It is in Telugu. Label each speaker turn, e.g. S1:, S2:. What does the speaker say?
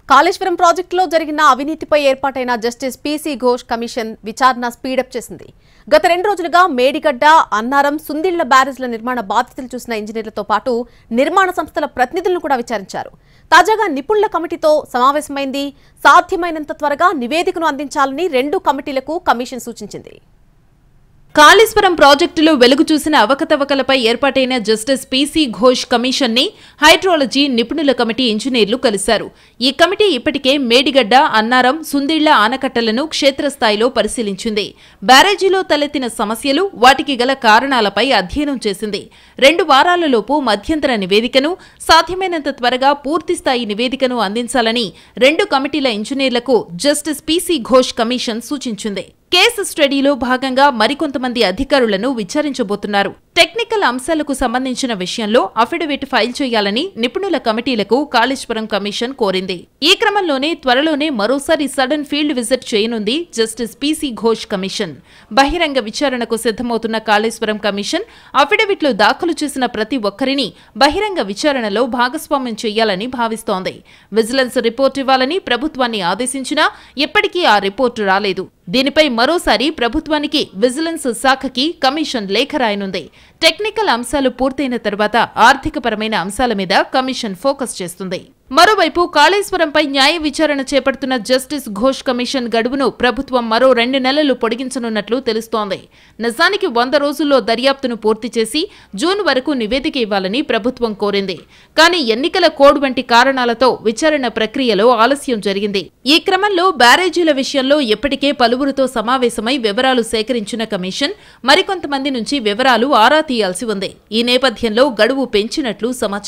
S1: కాళేశ్వరం ప్రాజెక్టులో జరిగిన అవినీతిపై ఏర్పాటైన జస్టిస్ పీసీ ఘోష్ కమిషన్ విచారణ స్పీడప్ చేసింది. గత 2 రోజులుగా మేడిగడ్డ, అన్నారం, సుందిళ్ల బ్యారేజ్ల నిర్మాణ బాధితులు చూసిన ఇంజనీర్లతో పాటు నిర్మాణ సంస్థల ప్రతినిధులను కూడా విచారించారు. తాజాగా నిపుణుల కమిటీతో సమావేశమైంది. సాధ్యమైనంత త్వరగా నివేదికను అందించాలని 2 కమిటీలకు కమిషన్ సూచించింది.
S2: కాళేశ్వరం ప్రాజెక్టులో వెలుగు చూసిన అవకతవకలపై ఏర్పాటైన జస్టిస్ పీసీ ఘోష్ కమిషన్ ని హైడ్రాలజీ నిపుణుల కమిటీ ఇంజనీర్లు కలిశారు. ఈ కమిటీ ఇప్పటికే మేడిగడ్డ, అన్నారం, సుందిళ్ల ఆనకట్టలను క్షేత్రస్థాయిలో పరిశీలించింది. బ్యారేజీలో తలెత్తిన సమస్యలు, వాటికి గల కారణాలపై అధ్యయనం చేసింది. 2 వారాలలోపు మధ్యంతర నివేదికను, సాధ్యమైనంత త్వరగా పూర్తిస్థాయి నివేదికను అందించాలని 2 కమిటీల ఇంజనీర్లకు జస్టిస్ పీసీ ఘోష్ కమిషన్ సూచించింది. కేసు స్టడీలో భాగంగా మరికొంతమంది అధికారులను విచారించబోతున్నారు. టెక్నికల్ అంశాలకు సంబంధించిన విషయంలో అఫిడవిట్ ఫైల్ చేయాలని నిపుణుల కమిటీలకు కాళేశ్వరం కమిషన్ కోరింది. ఈ క్రమంలోనే త్వరలోనే మరోసారి సడన్ ఫీల్డ్ విజిట్ చేయనుంది జస్టిస్ పీసీ ఘోష్ కమిషన్. బహిరంగ విచారణకు సిద్ధమవుతున్న కాళేశ్వరం కమిషన్ అఫిడవిట్లు దాఖలు చేసిన ప్రతి ఒక్కరిని బహిరంగ విచారణలో భాగస్వామ్యం చేయాలని భావిస్తోంది. విజిలెన్స్ రిపోర్టు ఇవ్వాలని ప్రభుత్వాన్ని ఆదేశించినా ఇప్పటికీ ఆ రిపోర్టు రాలేదు. దీనిపై మరోసారి ప్రభుత్వానికి విజిలెన్స్ శాఖకి కమిషన్ లేఖ రాయనుంది. టెక్నికల్ అంశాలు పూర్తయిన తర్వాత ఆర్థికపరమైన అంశాల మీద కమిషన్ ఫోకస్ చేస్తుంది. మరోవైపు కాళేశ్వరంపై న్యాయ విచారణ చేపడుతున్న జస్టిస్ ఘోష్ కమిషన్ గడువును ప్రభుత్వం మరో 2 నెలలు పొడిగించనున్నట్లు తెలుస్తోంది. నిజానికి 100 రోజుల్లో దర్యాప్తును పూర్తి చేసి జూన్ వరకు నివేదిక ఇవ్వాలని ప్రభుత్వం కోరింది. కానీ ఎన్నికల కోడ్ వంటి కారణాలతో విచారణ ప్రక్రియలో ఆలస్యం జరిగింది. ఈ క్రమంలో బ్యారేజీల విషయంలో ఇప్పటికే పలువురితో సమావేశమై వివరాలు సేకరించిన కమిషన్ మరికొంతమంది నుంచి వివరాలు ఆరా తీయాల్సి ఉంది. ఈ నేపథ్యంలో గడువు పెంచినట్లు సమాచారం.